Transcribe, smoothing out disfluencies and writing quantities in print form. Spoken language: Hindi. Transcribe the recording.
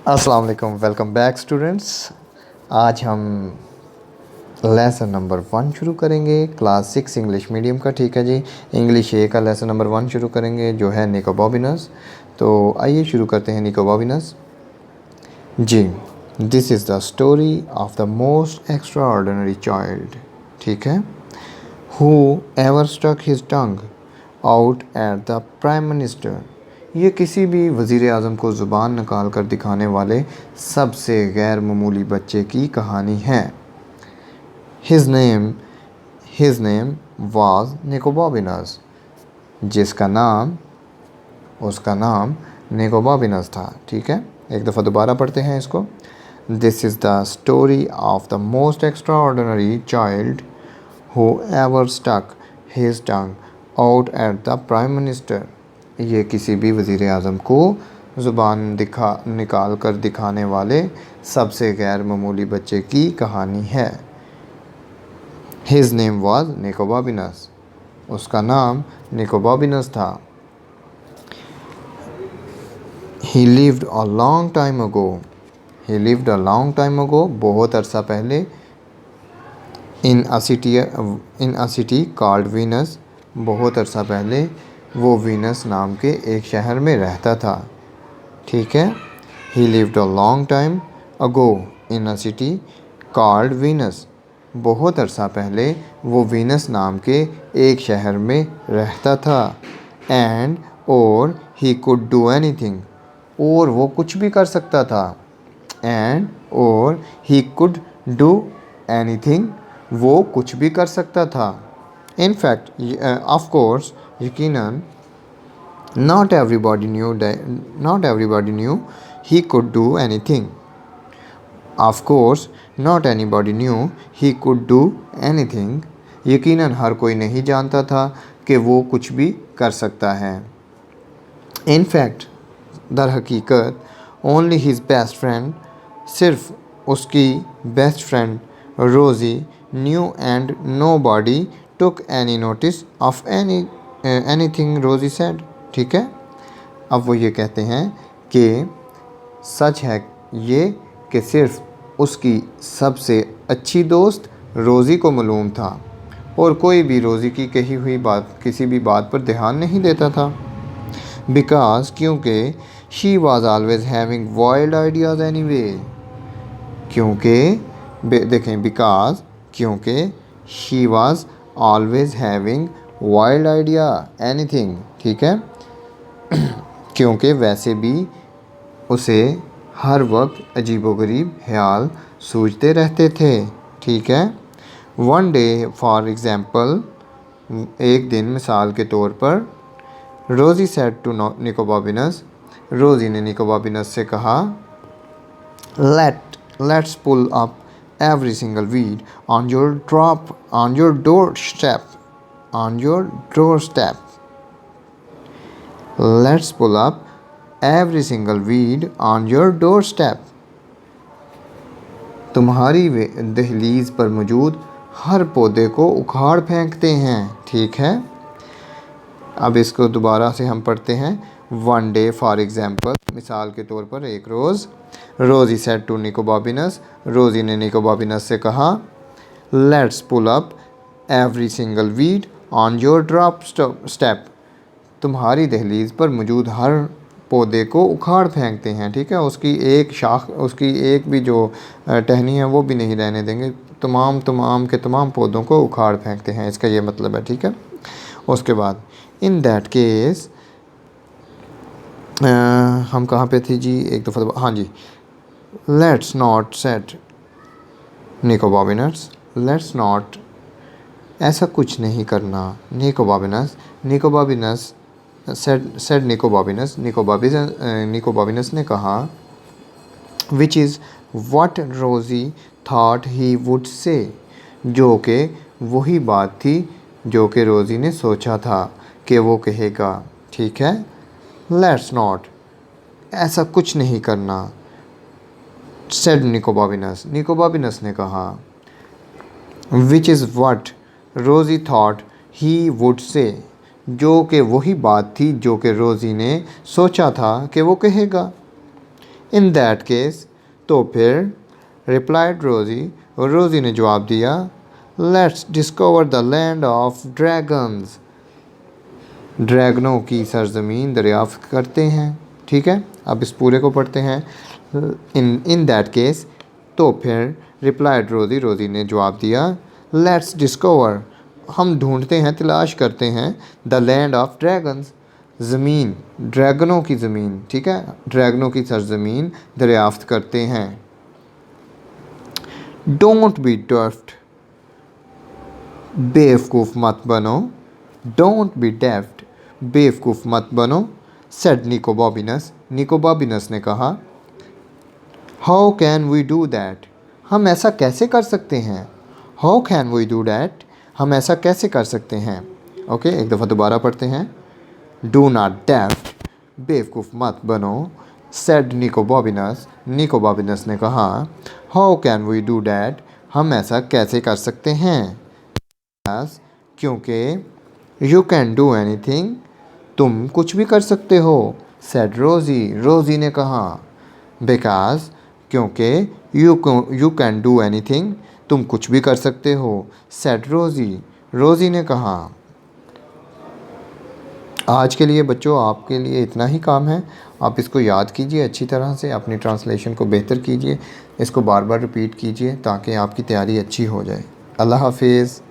अस्सलाम वालेकुम, वेलकम बैक स्टूडेंट्स। आज हम लेसन नंबर 1 शुरू करेंगे क्लास 6 इंग्लिश मीडियम का। ठीक है जी, इंग्लिश ए का लेसन नंबर 1 शुरू करेंगे जो है निकोबॉबिनस। तो आइए शुरू करते हैं Nicobobinus ji. This is the story of the most extraordinary child. ठीक है, who ever stuck his tongue out at the prime minister. ये किसी भी वज़ीर आज़म को ज़ुबान निकाल कर दिखाने वाले सबसे गैर मामूली बच्चे की कहानी है। हिज नेम वाज निकोबॉबिनस, उसका नाम निकोबॉबिनस था। ठीक है, एक दफ़ा दोबारा पढ़ते हैं इसको। This is the story of the most extraordinary child who ever stuck his tongue out at the prime minister. ये किसी भी वज़ीर आज़म को ज़ुबान निकाल कर दिखाने वाले सबसे गैर मामूली बच्चे की कहानी है। हिज नेम वाज निकोबॉबिनस, उसका नाम निकोबॉबिनस था। ही lived a long time ago, बहुत अरसा पहले। इन अ सिटी कॉल्ड वीनस, बहुत अरसा पहले वो वीनस नाम के एक शहर में रहता था। ठीक है, ही lived a long time ago in a city called Venus, बहुत अरसा पहले वो वीनस नाम के एक शहर में रहता था। एंड और ही कुड डू एनीथिंग, और वो कुछ भी कर सकता था। एंड और ही कुड डू एनीथिंग, वो कुछ भी कर सकता था। इन फैक्ट, ऑफ कोर्स, यकीनन, not everybody knew he could do anything. Of course, not anybody knew he could do anything. यकीनन हर कोई नहीं जानता था कि वो कुछ भी कर सकता है। In fact, दर हकीकत, only his best friend, सिर्फ उसकी बेस्ट फ्रेंड रोज़ी knew and nobody took any notice of anything रोज़ी said. ठीक है, अब वो ये कहते हैं कि सच है ये कि सिर्फ उसकी सबसे अच्छी दोस्त रोज़ी को मालूम था और कोई भी रोज़ी की कही हुई बात, किसी भी बात पर ध्यान नहीं देता था। बिकॉज, क्योंकि she was always having wild ideas anyway. देखें, बिकॉज, क्योंकि she was always having wild idea anything. ठीक है, क्योंकि वैसे भी उसे हर वक्त अजीबोगरीब ख्याल सूझते रहते थे। ठीक है, वन डे फॉर एग्ज़ाम्पल, एक दिन मिसाल के तौर पर, रोज़ी सेड टू निकोबॉबिनस, रोज़ी ने निकोबॉबिनस से कहा, let's pull up every single weed on your doorstep. Let's pull up every single weed on your doorstep. तुम्हारी दहलीज पर मौजूद हर पौधे को उखाड़ फेंकते हैं। ठीक है, अब इसको दोबारा से हम पढ़ते हैं। वन डे फॉर एग्ज़ाम्पल, मिसाल के तौर पर एक रोज़, रोज़ी सेड टू निकोबॉबिनस, रोज़ी ने निकोबॉबिनस से कहा, let's pull up every single weed on your doorstep. तुम्हारी दहलीज पर मौजूद हर पौधे को उखाड़ फेंकते हैं। ठीक है, उसकी एक शाख, उसकी एक भी जो टहनी है वो भी नहीं रहने देंगे, तमाम के तमाम पौधों को उखाड़ फेंकते हैं, इसका ये मतलब है। ठीक है, उसके बाद इन दैट केस, हम कहाँ पे थे जी, एक दफ़ा, हाँ जी। Let's not set Nicobobinus, let's not, ऐसा कुछ नहीं करना। निकोबॉबिनस सेड निकोबॉबिनस ने कहा, which is what Rosie thought he would say, जो कि वही बात थी जो कि रोज़ी ने सोचा था कि वो कहेगा। ठीक है, लेट्स नॉट, ऐसा कुछ नहीं करना। सेड निकोबॉबिनस ने कहा, which is what Rosie thought he would say, जो कि वही बात थी जो कि रोज़ी ने सोचा था कि वो कहेगा। इन दैट केस, तो फिर, रिप्लाइड रोज़ी, रोज़ी ने जवाब दिया, let's discover the land of dragons, ड्रैगनों की सरजमीन दरियाफ्त करते हैं। ठीक है, अब इस पूरे को पढ़ते हैं। इन दैट केस, तो फिर, रिप्लाइड रोज़ी, रोज़ी ने जवाब दिया, लेट्स डिस्कवर, हम ढूंढते हैं, तलाश करते हैं, द लैंड ऑफ ड्रैगन्स, ज़मीन, ड्रैगनों की ज़मीन। ठीक है, ड्रैगनों की सरजमीन दरियाफ्त करते हैं। डोंट बी डेफ्ट, बेवकूफ़ मत बनो, डोंट बी डेफ्ट, बेवकूफ़ मत बनो, सेड निको बॉबिनस, निको बॉबिनस ने कहा, how can we do that, हम ऐसा कैसे कर सकते हैं, how can we do that, हम ऐसा कैसे कर सकते हैं। ओके, एक दफ़ा दोबारा पढ़ते हैं। डू नॉट डेफ्ट, बेवकूफ़ मत बनो, सेड निको बॉबिनस, निको बॉबिनस ने कहा, how can we do that, हम ऐसा कैसे कर सकते हैं। क्योंकि, यू कैन डू एनीथिंग, तुम कुछ भी कर सकते हो, सेड रोज़ी, रोज़ी ने कहा, बिकॉज, क्योंकि, यू कैन डू एनीथिंग, तुम कुछ भी कर सकते हो, सेड रोज़ी, रोज़ी ने कहा। आज के लिए बच्चों आपके लिए इतना ही काम है। आप इसको याद कीजिए अच्छी तरह से, अपनी ट्रांसलेशन को बेहतर कीजिए, इसको बार बार रिपीट कीजिए ताकि आपकी तैयारी अच्छी हो जाए। अल्लाह हाफिज़।